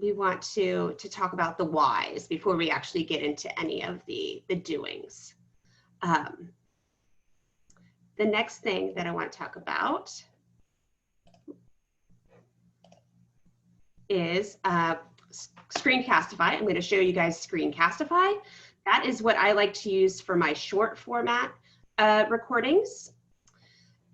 we want to talk about the whys before we actually get into any of the doings. The next thing that I want to talk about is Screencastify. I'm going to show you guys Screencastify. That is what I like to use for my short format recordings.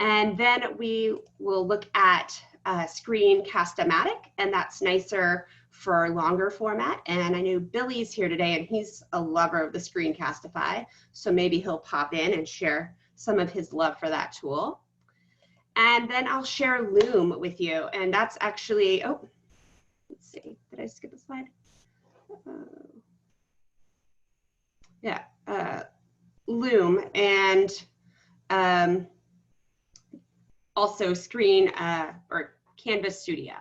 And then we will look at Screencast-O-Matic, and that's nicer for longer format. And I know Billy's here today, and he's a lover of the Screencastify, so maybe he'll pop in and share some of his love for that tool. And then I'll share Loom with you, and that's actually, oh, let's see, did I skip a slide? Yeah, Loom and also or Canvas Studio.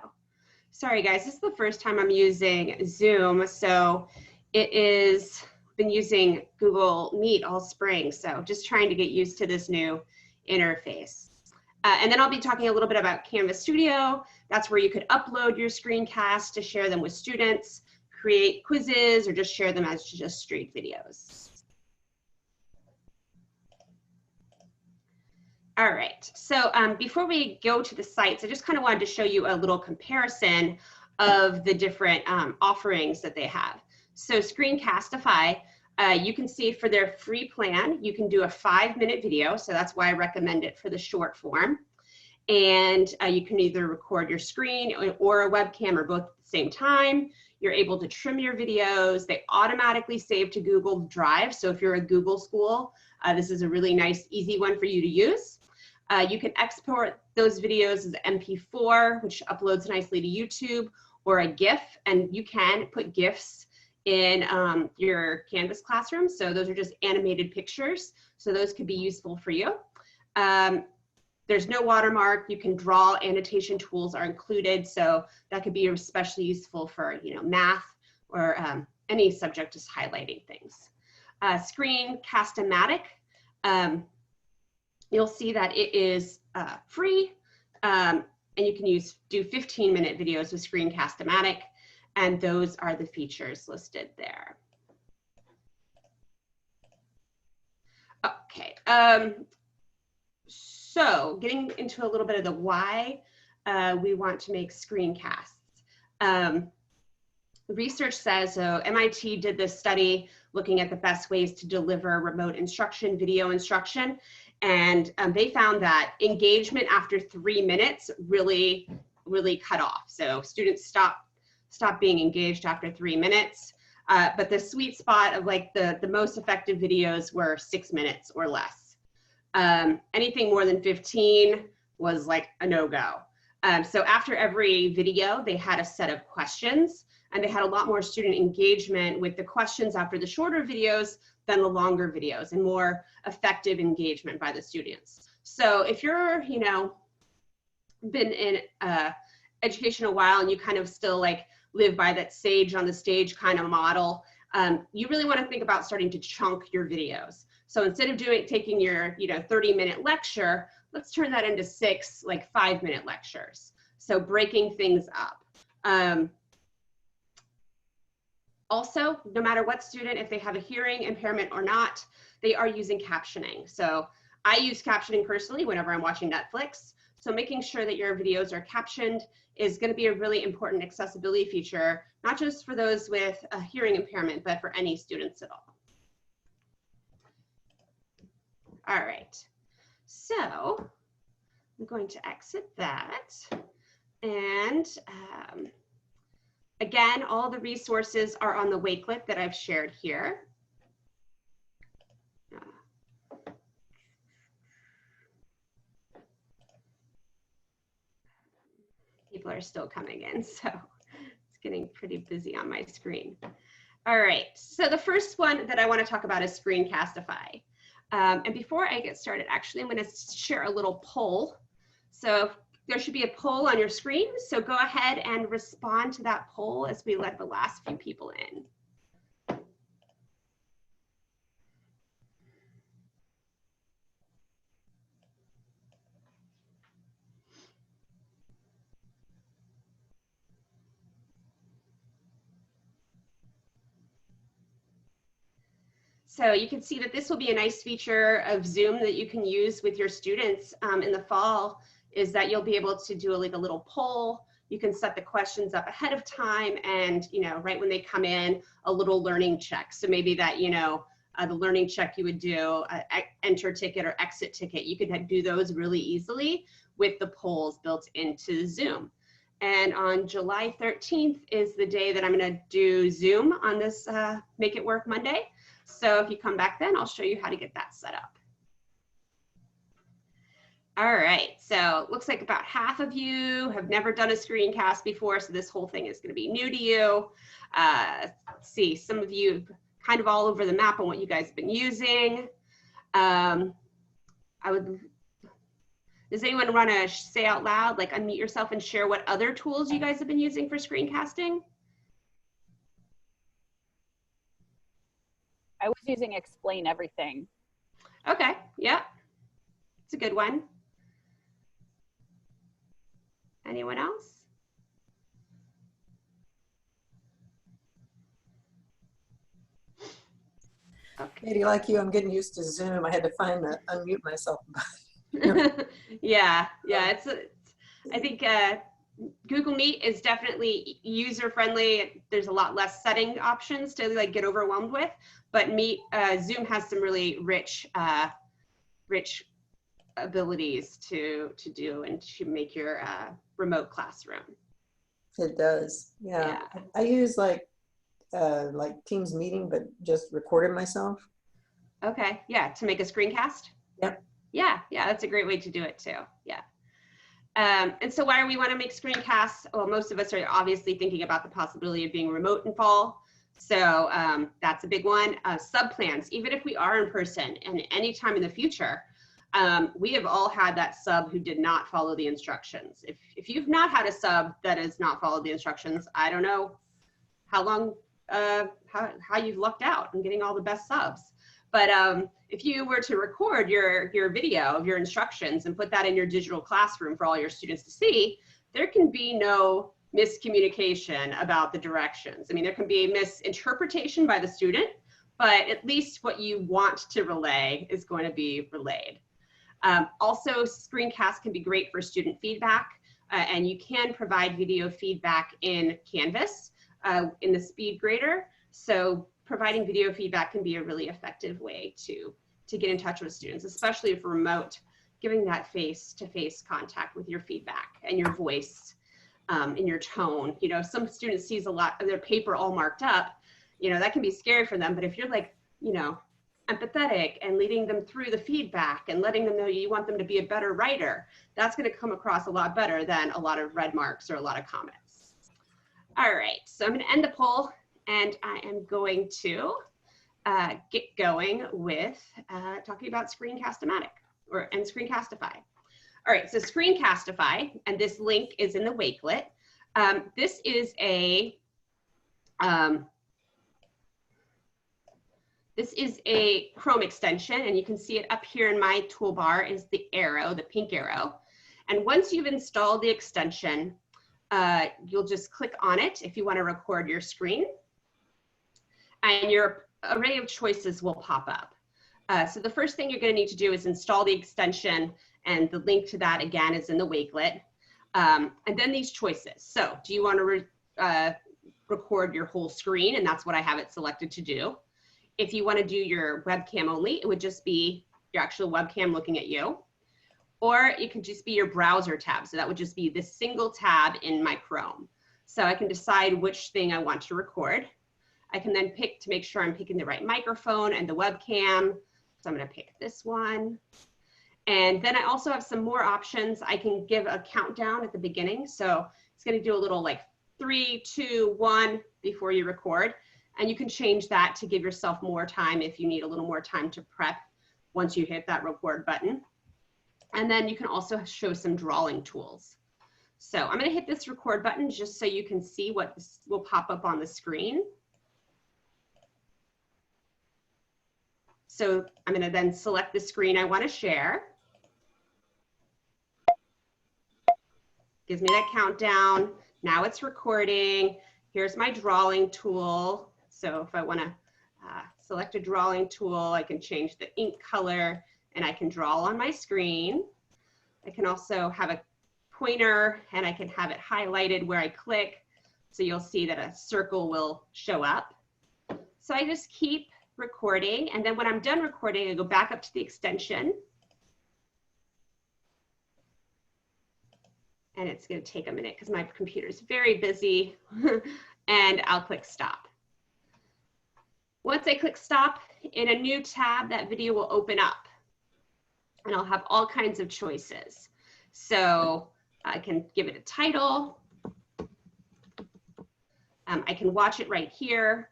Sorry guys, this is the first time I'm using Zoom, so it is been using Google Meet all spring, so just trying to get used to this new interface. And then I'll be talking a little bit about Canvas Studio. That's where you could upload your screencasts to share them with students, create quizzes, or just share them as just straight videos. All right, so before we go to the sites, I just kind of wanted to show you a little comparison of the different offerings that they have. So Screencastify, you can see for their free plan, you can do a 5-minute video. So that's why I recommend it for the short form. And you can either record your screen or a webcam or both at the same time. You're able to trim your videos. They automatically save to Google Drive. So if you're a Google school, this is a really nice, easy one for you to use. You can export those videos as MP4, which uploads nicely to YouTube, or a GIF, and you can put GIFs in your Canvas classroom. So those are just animated pictures. So those could be useful for you. There's no watermark. You can draw. Annotation tools are included. So that could be especially useful for, you know, math or any subject, just highlighting things. Screencast-O-Matic, you'll see that it is free, and you can do 15-minute videos with Screencast-O-Matic, and those are the features listed there. Okay, so getting into a little bit of the why we want to make screencasts. Research says, so MIT did this study looking at the best ways to deliver remote instruction, video instruction, and they found that engagement after 3 minutes really cut off. So students stop being engaged after 3 minutes, but the sweet spot of like the most effective videos were 6 minutes or less. Anything more than 15 was like a no-go. So after every video, they had a set of questions, and they had a lot more student engagement with the questions after the shorter videos than the longer videos, and more effective engagement by the students. So if you're, you know, been in education a while and you kind of still like live by that sage on the stage kind of model, you really want to think about starting to chunk your videos. So instead of taking your, you know, 30-minute lecture, let's turn that into 6 like 5-minute lectures. So breaking things up. Also, no matter what student, if they have a hearing impairment or not, they are using captioning. So I use captioning personally whenever I'm watching Netflix. So making sure that your videos are captioned is going to be a really important accessibility feature, not just for those with a hearing impairment, but for any students at all. All right, so I'm going to exit that. And again, all the resources are on the Wakelet that I've shared here. People are still coming in, so it's getting pretty busy on my screen. All right, so the first one that I want to talk about is Screencastify. And before I get started, actually, I'm going to share a little poll. So there should be a poll on your screen. So go ahead and respond to that poll as we let the last few people in. So you can see that this will be a nice feature of Zoom that you can use with your students in the fall, is that you'll be able to do like a little poll. You can set the questions up ahead of time, and right when they come in, a little learning check. So maybe that the learning check you would do, enter ticket or exit ticket, you could do those really easily with the polls built into Zoom. And on July 13th is the day that I'm going to do Zoom on this Make It Work Monday. So if you come back then, I'll show you how to get that set up. All right, so looks like about half of you have never done a screencast before, so this whole thing is going to be new to you. Let's see, some of you kind of all over the map on what you guys have been using. Does anyone want to say out loud, like unmute yourself and share what other tools you guys have been using for screencasting? I was using Explain Everything. Okay, yeah, it's a good one. Anyone else? Okay. Katie, like you, I'm getting used to Zoom. I had to find the unmute myself. Yeah, I think Google Meet is definitely user friendly. There's a lot less setting options to like get overwhelmed with, but Zoom has some really rich abilities to do and to make your remote classroom. It does, yeah. I use like Teams meeting, but just recorded myself. Okay, yeah, to make a screencast. Yep. Yeah, that's a great way to do it too. Yeah. And so why do we want to make screencasts? Well, most of us are obviously thinking about the possibility of being remote in fall. So that's a big one. Sub-plans, even if we are in person and any time in the future, we have all had that sub who did not follow the instructions. If you've not had a sub that has not followed the instructions, I don't know how long, how you've lucked out in getting all the best subs. But if you were to record your video of your instructions and put that in your digital classroom for all your students to see, there can be no miscommunication about the directions. I mean, there can be a misinterpretation by the student, but at least what you want to relay is going to be relayed. Also, screencasts can be great for student feedback, and you can provide video feedback in Canvas in the speed grader. So providing video feedback can be a really effective way to get in touch with students, especially if remote, giving that face-to-face contact with your feedback and your voice and your tone. Some students sees a lot of their paper all marked up, that can be scary for them. But if you're like, empathetic and leading them through the feedback and letting them know you want them to be a better writer, that's going to come across a lot better than a lot of red marks or a lot of comments. All right, so I'm going to end the poll, and I am going to get going with talking about Screencast-O-Matic and Screencastify. All right, so Screencastify, and this link is in the Wakelet. This is a Chrome extension, and you can see it up here in my toolbar is the arrow, the pink arrow. And once you've installed the extension, you'll just click on it if you want to record your screen, and your array of choices will pop up. So the first thing you're going to need to do is install the extension, and the link to that again is in the Wakelet. And then these choices. So do you want to record your whole screen? And that's what I have it selected to do. If you want to do your webcam only, it would just be your actual webcam looking at you. Or it could just be your browser tab. So that would just be this single tab in my Chrome. So I can decide which thing I want to record. I can then pick to make sure I'm picking the right microphone and the webcam. So I'm going to pick this one. And then I also have some more options. I can give a countdown at the beginning. So it's going to do a little like 3, 2, 1 before you record. And you can change that to give yourself more time if you need a little more time to prep once you hit that record button. And then you can also show some drawing tools. So I'm going to hit this record button just so you can see what will pop up on the screen. So I'm going to then select the screen I want to share. Gives me that countdown. Now it's recording. Here's my drawing tool. So if I want to select a drawing tool. I can change the ink color and I can draw on my screen. I can also have a pointer and I can have it highlighted where I click. So you'll see that a circle will show up. So I just keep recording. And then when I'm done recording, I go back up to the extension. And it's going to take a minute because my computer is very busy. And I'll click stop. Once I click stop, in a new tab, that video will open up. And I'll have all kinds of choices. So I can give it a title. I can watch it right here.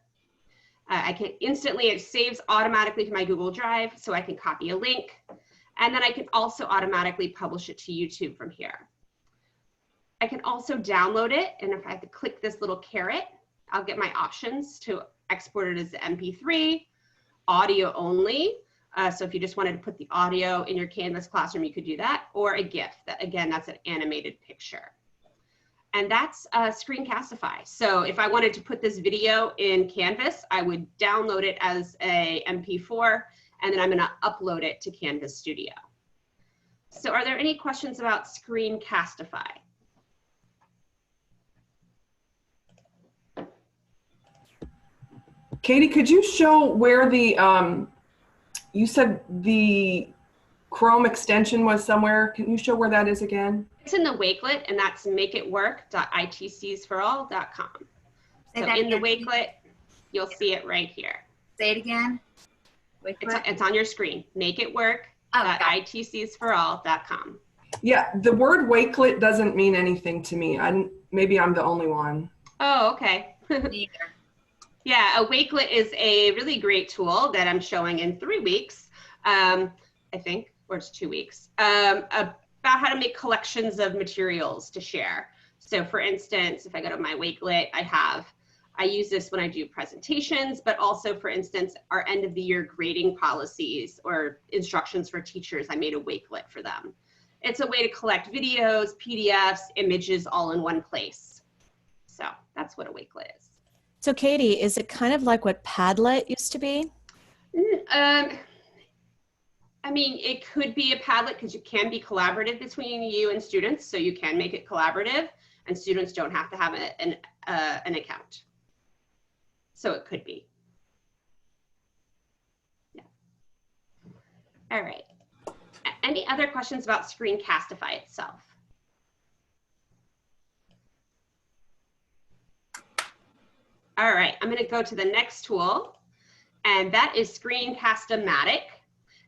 I can instantly, it saves automatically to my Google Drive, so I can copy a link. And then I can also automatically publish it to YouTube from here. I can also download it, and if I have to click this little caret, I'll get my options to export it as MP3, audio only. So if you just wanted to put the audio in your Canvas classroom, you could do that, or a GIF. That, again, that's an animated picture. And that's Screencastify. So if I wanted to put this video in Canvas, I would download it as a MP4, and then I'm gonna upload it to Canvas Studio. So are there any questions about Screencastify? Katie, could you show where the, you said the Chrome extension was somewhere. Can you show where that is again? It's in the Wakelet, and that's makeitwork.itcsforall.com. So in the Wakelet, you'll see it right here. Say it again. It's on your screen. makeitwork.itcsforall.com. Yeah, the word Wakelet doesn't mean anything to me. Maybe I'm the only one. Oh, okay. Neither. Yeah, a Wakelet is a really great tool that I'm showing in 3 weeks, I think, or it's 2 weeks, about how to make collections of materials to share. So for instance, if I go to my Wakelet, I use this when I do presentations, but also for instance, our end of the year grading policies or instructions for teachers, I made a Wakelet for them. It's a way to collect videos, PDFs, images all in one place. So that's what a Wakelet is. So Katie, is it kind of like what Padlet used to be? I mean, it could be a Padlet because it can be collaborative between you and students. So you can make it collaborative and students don't have to have an account. So it could be. Yeah. All right. Any other questions about Screencastify itself? All right, I'm gonna go to the next tool, and that is Screencast-O-Matic.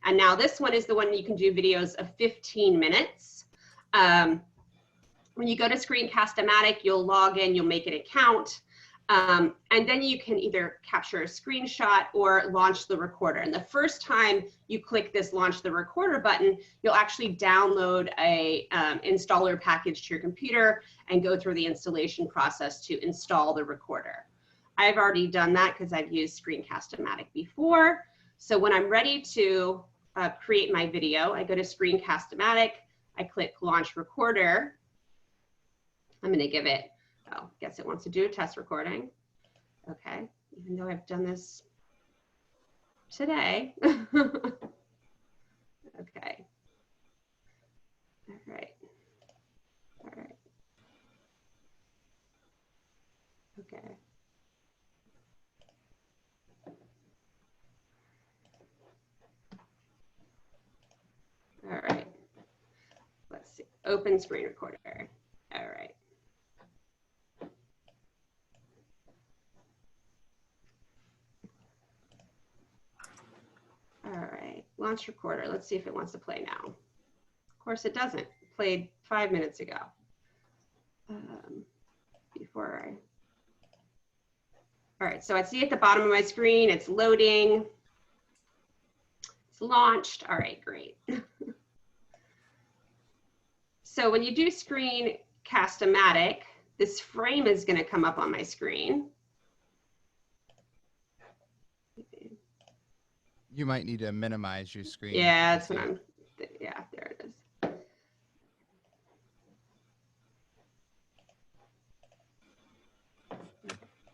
And now this one is the one you can do videos of 15 minutes. When you go to Screencast-O-Matic, you'll log in, you'll make an account, and then you can either capture a screenshot or launch the recorder. And the first time you click this launch the recorder button, you'll actually download a installer package to your computer and go through the installation process to install the recorder. I've already done that because I've used Screencast-O-Matic before. So when I'm ready to create my video, I go to Screencast-O-Matic, I click Launch Recorder. I'm going to give it, oh, guess it wants to do a test recording. Okay, even though I've done this today. Okay. All right. All right. Okay. All right, let's see, open screen recorder. All right. All right, launch recorder. Let's see if it wants to play now. Of course it doesn't. It played 5 minutes ago. All right, so I see at the bottom of my screen, it's loading. It's launched. All right, great. So when you do Screencast-O-Matic, this frame is going to come up on my screen. You might need to minimize your screen. Yeah, that's what I'm, yeah, there it is.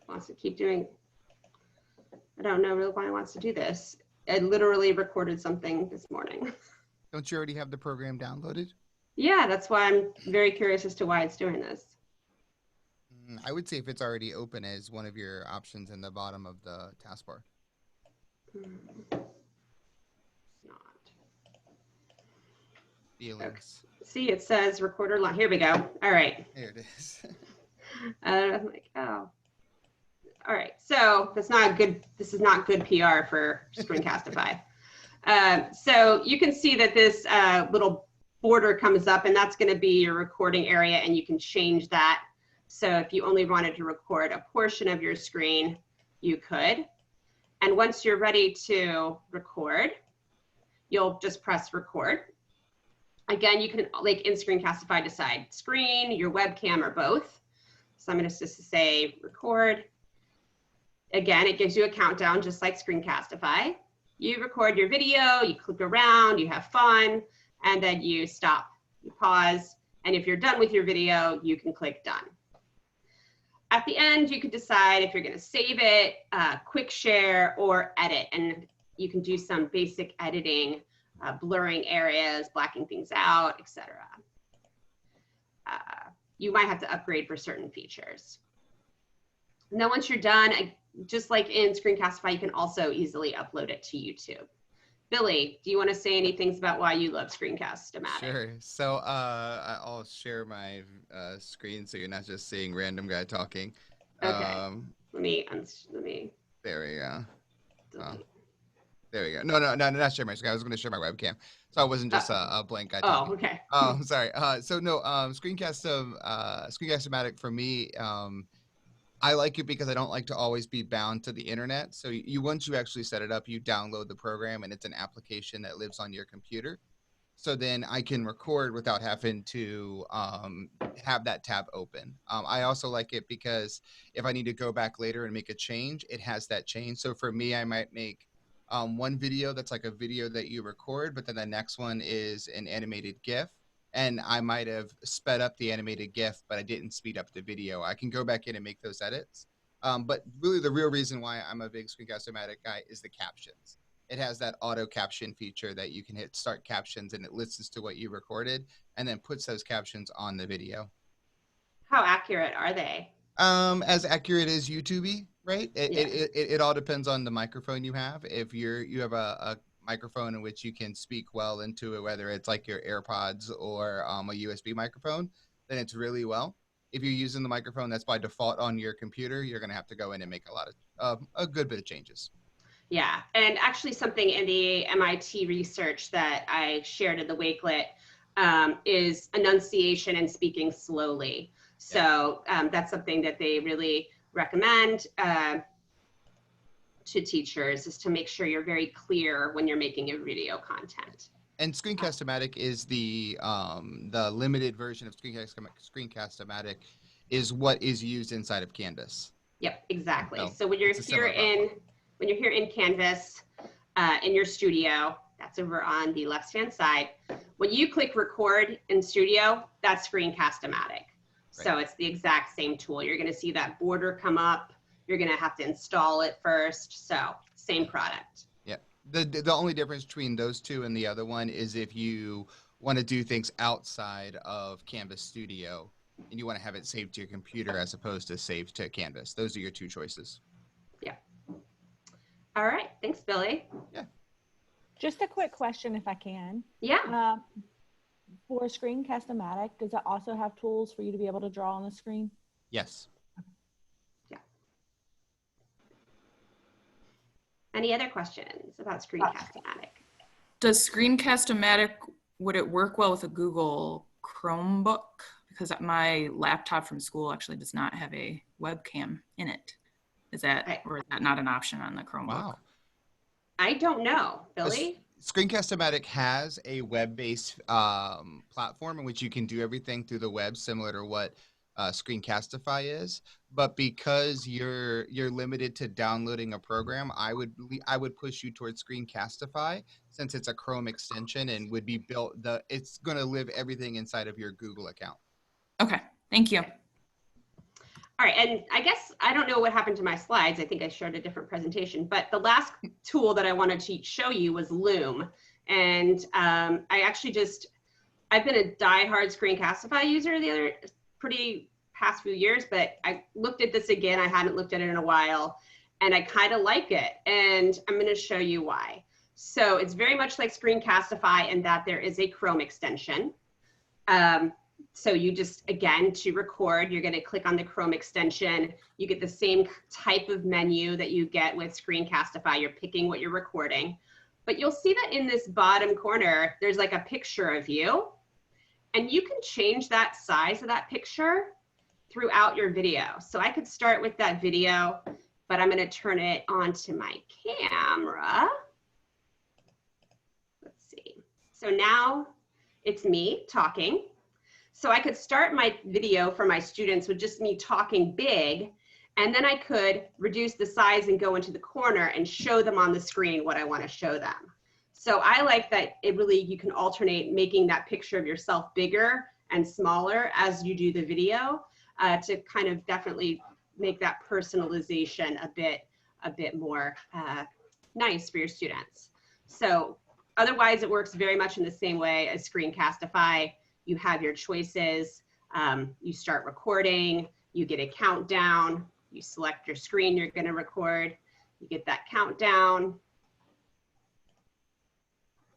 Wants to keep doing. I don't know really why it wants to do this. I literally recorded something this morning. Don't you already have the program downloaded? Yeah, that's why I'm very curious as to why it's doing this. I would say if it's already open as one of your options in the bottom of the taskbar. It's not. Feelings. Okay. See, it says recorder line. Here we go. All right. There it is. I'm like, oh. All right. So that's not good. This is not good PR for Screencastify. So you can see that this little border comes up, and that's going to be your recording area, and you can change that. So if you only wanted to record a portion of your screen, you could. And once you're ready to record, you'll just press record. Again, you can, like in Screencastify, decide screen, your webcam, or both. So I'm going to just say record. Again, it gives you a countdown just like Screencastify. You record your video, you click around, you have fun, and then you stop, you pause. And if you're done with your video, you can click done. At the end, you can decide if you're going to save it, quick share, or edit. And you can do some basic editing, blurring areas, blacking things out, etc. You might have to upgrade for certain features. And then once you're done, just like in Screencastify, you can also easily upload it to YouTube. Billy, do you want to say any things about why you love Screencast-O-Matic? Sure. So I'll share my screen so you're not just seeing random guy talking. Okay. Let me. There we go. Delete. There we go. No, not share my screen. I was going to share my webcam, so I wasn't just a blank guy talking. Oh, okay. Sorry. So no, Screencast-O-Matic for me, I like it because I don't like to always be bound to the internet. So once you actually set it up, you download the program, and it's an application that lives on your computer. So then I can record without having to have that tab open. I also like it because if I need to go back later and make a change, it has that change. So for me, I might make one video that's like a video that you record, but then the next one is an animated GIF. And I might have sped up the animated GIF, but I didn't speed up the video. I can go back in and make those edits. But really the real reason why I'm a big Screencast-O-Matic guy is the captions. It has that auto caption feature that you can hit start captions and it listens to what you recorded and then puts those captions on the video. How accurate are they? As accurate as YouTube, right? Yeah. It all depends on the microphone you have. If you have a microphone in which you can speak well into it, whether it's like your AirPods or a USB microphone, then it's really well. If you're using the microphone that's by default on your computer, you're going to have to go in and make a good bit of changes. Yeah, and actually something in the MIT research that I shared in the Wakelet is enunciation and speaking slowly. So that's something that they really recommend to teachers, is to make sure you're very clear when you're making your video content. And Screencast-O-Matic is the limited version of Screencast-O-Matic is what is used inside of Canvas. Yep, exactly. So So when you're it's a here similar in Canvas, in your studio, that's over on the left-hand side. When you click record in Studio, that's Screencast-O-Matic. So it's the exact same tool. You're going to see that border come up. You're going to have to install it first. So same product. Yeah. The only difference between those two and the other one is if you want to do things outside of Canvas Studio and you want to have it saved to your computer as opposed to saved to Canvas. Those are your two choices. Yeah. All right. Thanks, Billy. Yeah. Just a quick question, if I can. Yeah. For Screencast-O-Matic, does it also have tools for you to be able to draw on the screen? Yes. Yeah. Any other questions about Screencast-O-Matic? Does Screencast-O-Matic, would it work well with a Google Chromebook? Because my laptop from school actually does not have a webcam in it. Is that, or is that not an option on the Chromebook? Wow. I don't know, Billy. Screencast-O-Matic has a web-based platform in which you can do everything through the web, similar to what Screencastify is. But because you're limited to downloading a program, I would push you towards Screencastify, since it's a Chrome extension and would be built. It's going to live everything inside of your Google account. Okay, thank you. All right, and I guess I don't know what happened to my slides. I think I showed a different presentation, but the last tool that I wanted to show you was Loom. And I've been a diehard Screencastify user the past few years, but I looked at this again. I hadn't looked at it in a while, and I kind of like it. And I'm gonna show you why. So it's very much like Screencastify in that there is a Chrome extension. So you just, again, to record, you're gonna click on the Chrome extension. You get the same type of menu that you get with Screencastify. You're picking what you're recording. But you'll see that in this bottom corner, there's like a picture of you. And you can change that size of that picture throughout your video. So I could start with that video, but I'm gonna turn it onto my camera. Let's see. So now it's me talking. So I could start my video for my students with just me talking big, and then I could reduce the size and go into the corner and show them on the screen what I want to show them. So I like that you can alternate making that picture of yourself bigger and smaller as you do the video to kind of definitely make that personalization a bit more nice for your students. So otherwise it works very much in the same way as Screencastify. You have your choices, you start recording, you get a countdown, you select your screen you're gonna record, you get that countdown.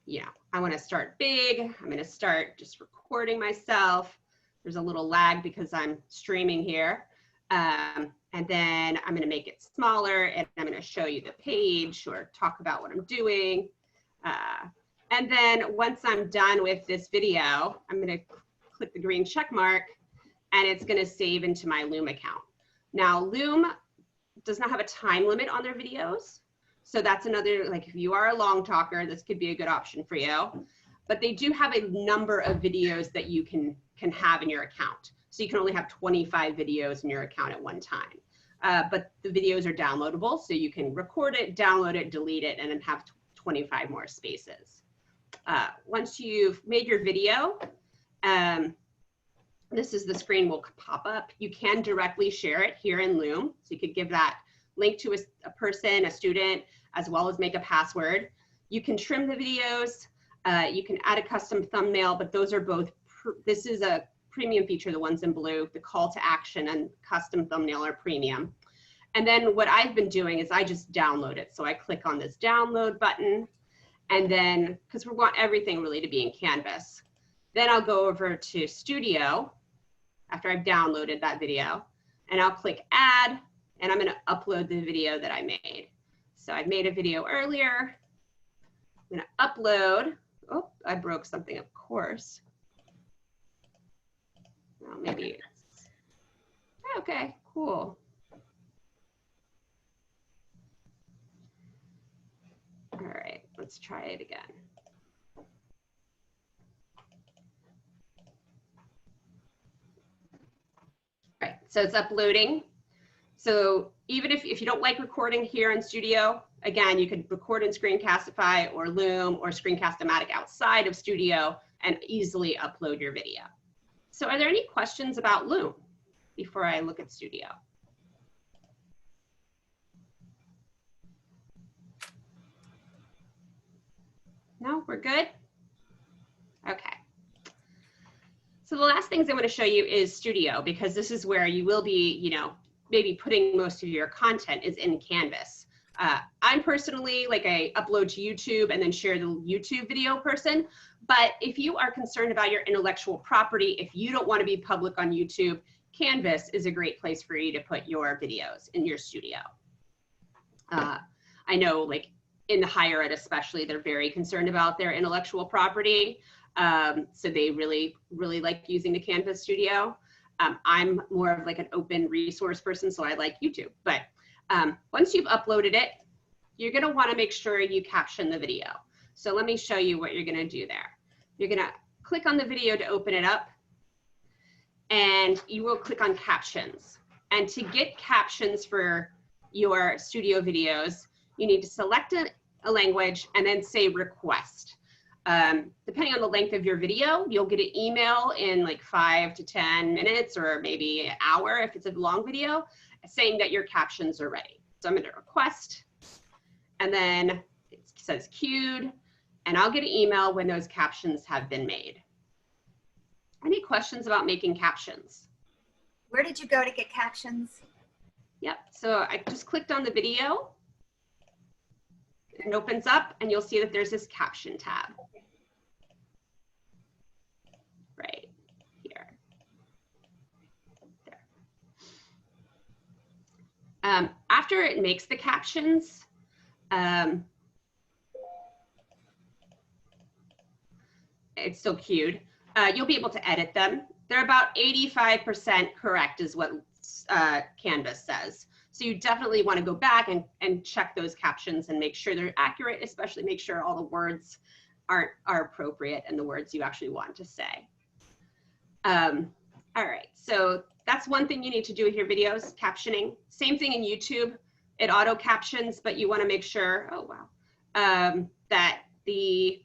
Yeah, I wanna start big, I'm gonna start just recording myself. There's a little lag because I'm streaming here. And then I'm gonna make it smaller and I'm gonna show you the page or talk about what I'm doing. And then once I'm done with this video, I'm gonna click the green check mark and it's gonna save into my Loom account. Now, Loom does not have a time limit on their videos. So that's another, like if you are a long talker, this could be a good option for you. But they do have a number of videos that you can have in your account. So you can only have 25 videos in your account at one time. But the videos are downloadable, so you can record it, download it, delete it, and then have 25 more spaces. Once you've made your video, this is the screen will pop up. You can directly share it here in Loom. So you could give that link to a person, a student, as well as make a password. You can trim the videos. You can add a custom thumbnail, but those are both, this is a premium feature, the ones in blue, the call to action and custom thumbnail are premium. And then what I've been doing is I just download it. So I click on this download button. And then, because we want everything really to be in Canvas, then I'll go over to Studio after I've downloaded that video, and I'll click Add, and I'm gonna upload the video that I made. So I made a video earlier. I'm gonna upload. Oh, I broke something, of course. Well, maybe it's, okay, cool. All right, let's try it again. All right, so it's uploading. So even if you don't like recording here in Studio, again, you could record in Screencastify or Loom or Screencast-O-Matic outside of Studio and easily upload your video. So are there any questions about Loom before I look at Studio? No, we're good? Okay. So the last things I want to show you is Studio, because this is where you will be, maybe putting most of your content is in Canvas. I'm personally like I upload to YouTube and then share the YouTube video person. But if you are concerned about your intellectual property, if you don't want to be public on YouTube, Canvas is a great place for you to put your videos in your studio. I know like in the higher ed especially, they're very concerned about their intellectual property. So they really, really like using the Canvas Studio. I'm more of like an open resource person, so I like YouTube. But once you've uploaded it, you're gonna wanna make sure you caption the video. So let me show you what you're gonna do there. You're gonna click on the video to open it up, and you will click on captions. And to get captions for your studio videos, you need to select a language and then say request. Depending on the length of your video, you'll get an email in like 5 to 10 minutes or maybe an hour if it's a long video saying that your captions are ready. So I'm going to request, and then it says queued, and I'll get an email when those captions have been made. Any questions about making captions? Where did you go to get captions? Yep, so I just clicked on the video. It opens up and you'll see that there's this caption tab. Right here. There. After it makes the captions, it's still queued. You'll be able to edit them. They're about 85% correct is what Canvas says. So you definitely want to go back and check those captions and make sure they're accurate, especially make sure all the words are appropriate and the words you actually want to say. All right, so that's one thing you need to do with your videos, captioning. Same thing in YouTube. It auto captions, but you want to make sure, oh wow, that the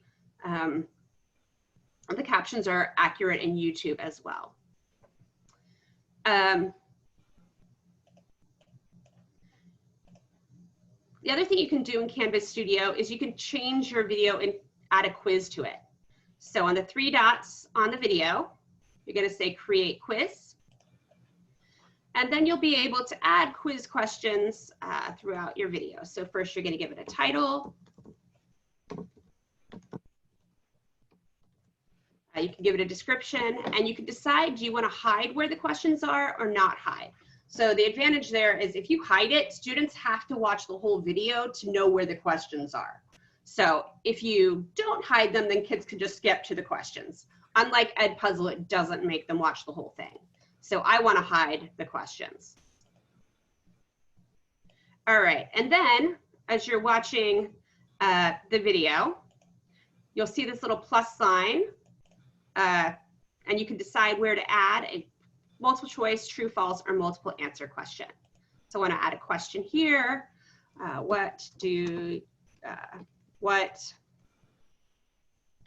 captions are accurate in YouTube as well. The other thing you can do in Canvas Studio is you can change your video and add a quiz to it. So on the 3 dots on the video, you're going to say create quiz. And then you'll be able to add quiz questions throughout your video. So first you're going to give it a title. You can give it a description, and you can decide, do you want to hide where the questions are or not hide? So the advantage there is if you hide it, students have to watch the whole video to know where the questions are. So if you don't hide them, then kids can just skip to the questions. Unlike Edpuzzle, it doesn't make them watch the whole thing. So I want to hide the questions. All right, and then as you're watching the video, you'll see this little plus sign, and you can decide where to add a multiple choice, true, false, or multiple answer question. So I want to add a question here. What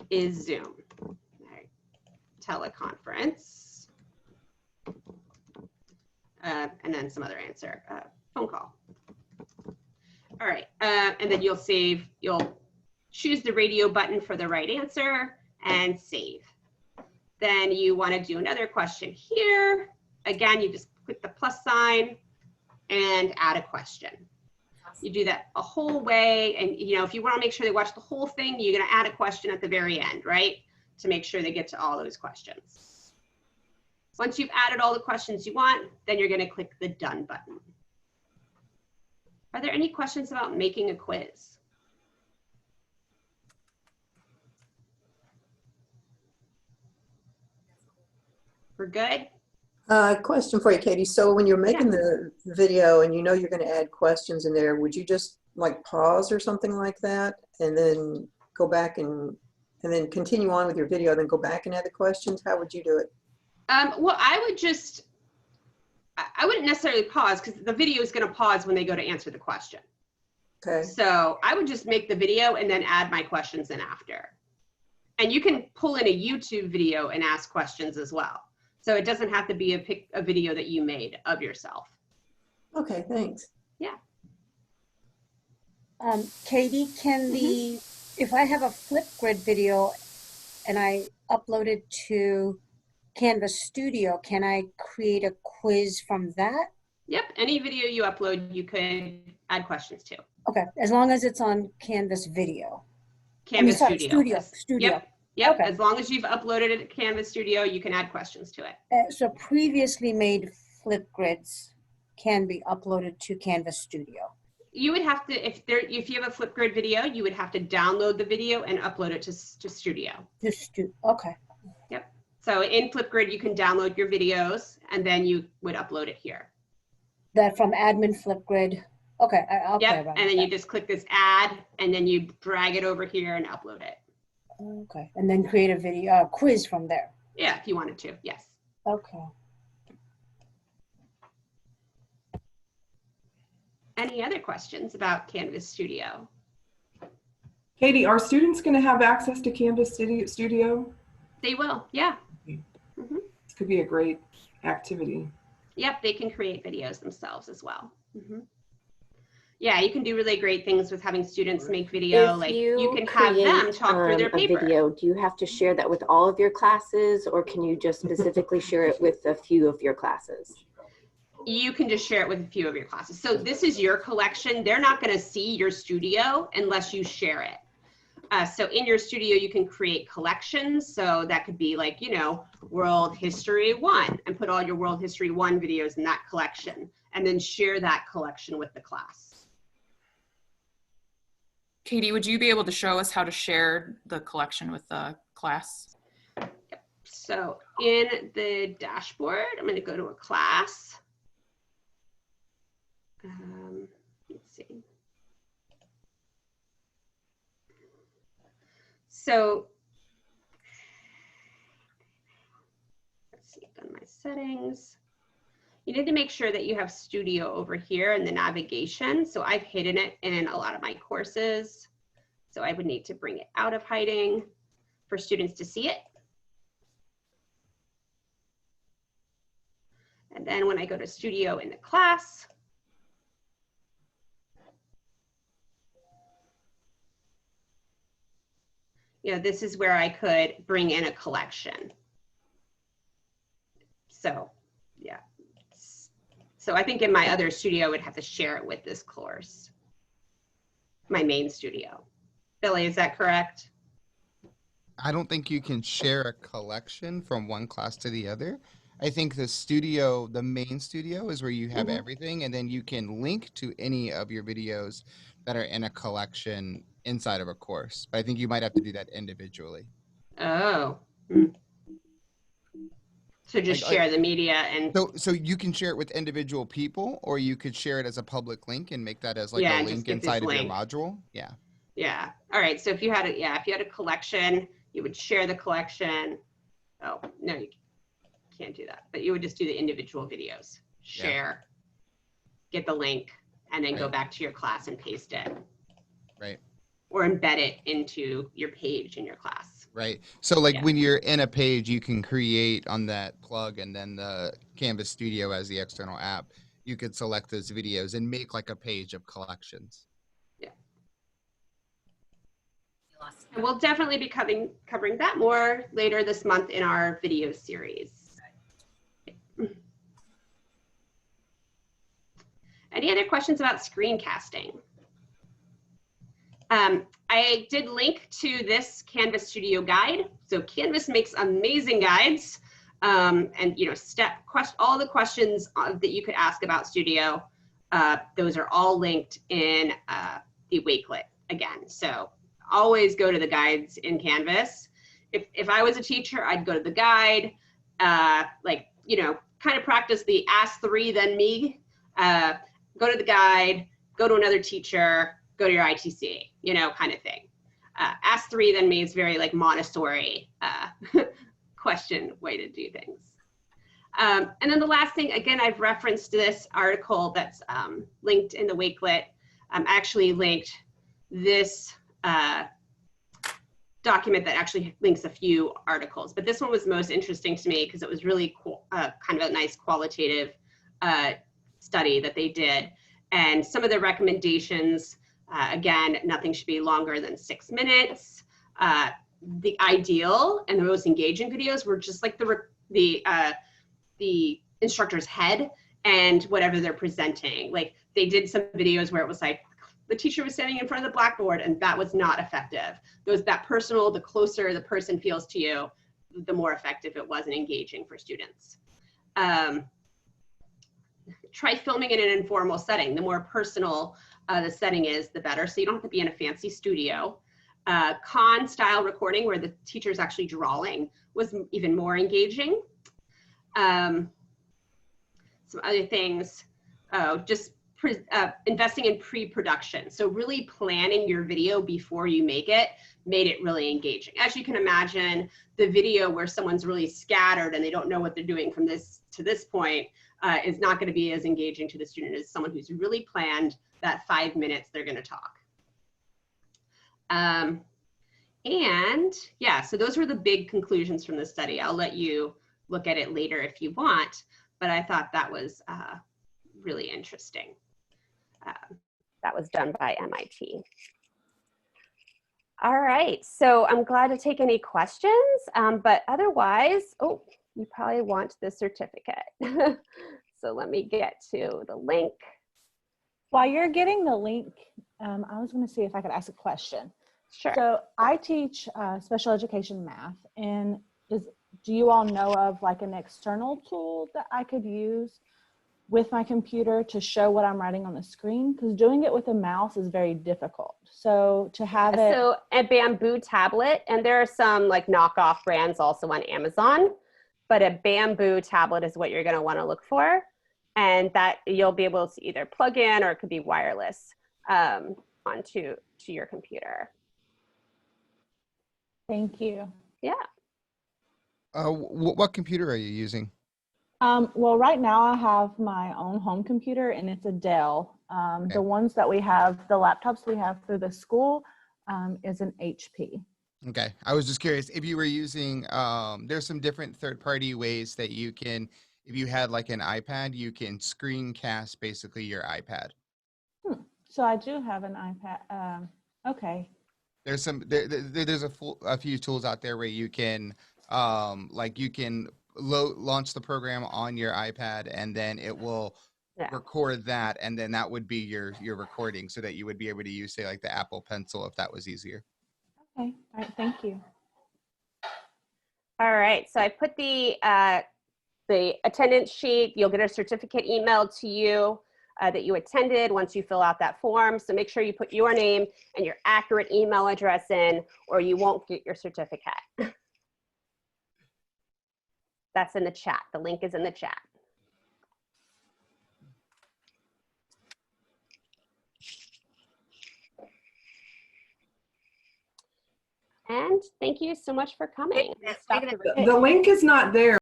is Zoom? Right. Teleconference. And then some other answer, phone call. All right, and then you'll choose the radio button for the right answer and save. Then you want to do another question here. Again, you just click the plus sign and add a question. You do that a whole way, and if you want to make sure they watch the whole thing, you're going to add a question at the very end, right? To make sure they get to all those questions. Once you've added all the questions you want, then you're going to click the done button. Are there any questions about making a quiz? We're good? Question for you, Katie. So when you're making the video and you're going to add questions in there, would you just like pause or something like that and then go back and then continue on with your video, then go back and add the questions? How would you do it? Well, I wouldn't necessarily pause because the video is going to pause when they go to answer the question. Okay. So I would just make the video and then add my questions in after. And you can pull in a YouTube video and ask questions as well. So it doesn't have to be a video that you made of yourself. Okay, thanks. Yeah. Katie, can if I have a Flipgrid video and I upload it to Canvas Studio, can I create a quiz from that? Yep, any video you upload, you could add questions to. Okay, as long as it's on Canvas Video. Canvas Studio. Studio. Yep, Okay. As long as you've uploaded it to Canvas Studio, you can add questions to it. So previously made Flipgrids can be uploaded to Canvas Studio. You would have to, if you have a Flipgrid video, you would have to download the video and upload it to Studio. Okay. Yep. So in Flipgrid, you can download your videos and then you would upload it here. That from admin Flipgrid. Okay, I'll play Yep, about and then that. you just click this add and then you drag it over here and upload it. Okay, and then create a video quiz from there. Yeah, if you wanted to, yes. Okay. Any other questions about Canvas Studio? Katie, are students going to have access to Canvas Studio? They will, yeah. This could be a great activity. Yep, they can create videos themselves as well. Yeah, you can do really great things with having students make video. Like you can have them talk through their paper. A video, do you have to share that with all of your classes, or can you just specifically share it with a few of your classes? You can just share it with a few of your classes. So this is your collection. They're not going to see your studio unless you share it. So in your studio, you can create collections. So that could be like, you know, World History 1, and put all your World History 1 videos in that collection, and then share that collection with the class. Katie, would you be able to show us how to share the collection with the class? Yep. So in the dashboard, I'm going to go to a class. Let's see. So let's see, I've done my settings. You need to make sure that you have Studio over here in the navigation. So I've hidden it in a lot of my courses. So I would need to bring it out of hiding for students to see it. And then when I go to Studio in the class, you know, this is where I could bring in a collection. So, yeah. So I think in my other studio, I would have to share it with this course, my main studio. Billy, is that correct? I don't think you can share a collection from one class to the other. I think the studio, the main studio, is where you have everything, and then you can link to any of your videos that are in a collection inside of a course. But I think you might have to do that individually. Oh. So just share the media and so you can share it with individual people, or you could share it as a public link and make that as like a link inside of your module. Yeah. Yeah. All right. So if you had a if you had a collection, you would share the collection. Oh, no, you can't do that. But you would just do the individual videos. Share, get the link, and then go back to your class and paste it. Right. Or embed it into your page in your class. Right. So like when you're in a page, you can create on that plug, and then the Canvas Studio as the external app, you could select those videos and make like a page of collections. Yeah. And we'll definitely be covering that more later this month in our video series. Any other questions about screencasting? I did link to this Canvas Studio guide. So Canvas makes amazing guides, and you know, all the questions that you could ask about Studio. Those are all linked in the Wakelet again. So always go to the guides in Canvas. If I was a teacher, I'd go to the guide, like, you know, kind of practice the ask 3 then me. Go to the guide, go to another teacher, go to your ITC, you know, kind of thing. Ask 3 then me is very like Montessori question way to do things. And then the last thing, again, I've referenced this article that's linked in the Wakelet. I actually linked this document that actually links a few articles, but this one was most interesting to me because it was really cool, kind of a nice qualitative study that they did. And some of the recommendations, again, nothing should be longer than 6 minutes. The ideal and the most engaging videos were just like the instructor's head and whatever they're presenting. Like they did some videos where it was like the teacher was standing in front of the blackboard, and that was not effective. That personal, the closer the person feels to you, the more effective it was and engaging for students. Try filming in an informal setting. The more personal the setting is, the better. So you don't have to be in a fancy studio. Con style recording where the teacher's actually drawing was even more engaging. Some other things, just investing in pre-production. So really planning your video before you make it made it really engaging. As you can imagine, the video where someone's really scattered and they don't know what they're doing from this to this point is not going to be as engaging to the student as someone who's really planned that 5 minutes they're going to talk. And yeah, so those were the big conclusions from the study. I'll let you look at it later if you want, but I thought that was really interesting. That was done by MIT. All right, so I'm glad to take any questions, but otherwise, oh, you probably want the certificate. So let me get to the link. While you're getting the link, I was going to see if I could ask a question. Sure. So I teach special education math, and do you all know of like an external tool that I could use with my computer to show what I'm writing on the screen? Because doing it with a mouse is very difficult. So to have it. So a Bamboo tablet, and there are some like knockoff brands also on Amazon, but a Bamboo tablet is what you're going to want to look for. And that you'll be able to either plug in or it could be wireless onto your computer. Thank you. Yeah. What computer are you using? Well, right now I have my own home computer and it's a Dell. Okay. The ones that we have, the laptops we have through the school is an HP. Okay. I was just curious if you were using, there's some different third-party ways that you can, if you had like an iPad, you can screencast basically your iPad. So I do have an iPad. Okay. There's some, there's a few tools out there where you can, like you can launch the program on your iPad and then it will record that. And then that would be your recording so that you would be able to use, say, like the Apple Pencil if that was easier. Okay. All right. Thank you. All right. So I put the attendance sheet. You'll get a certificate emailed to you that you attended once you fill out that form. So make sure you put your name and your accurate email address in, or you won't get your certificate. That's in the chat. The link is in the chat. And thank you so much for coming. The link is not there.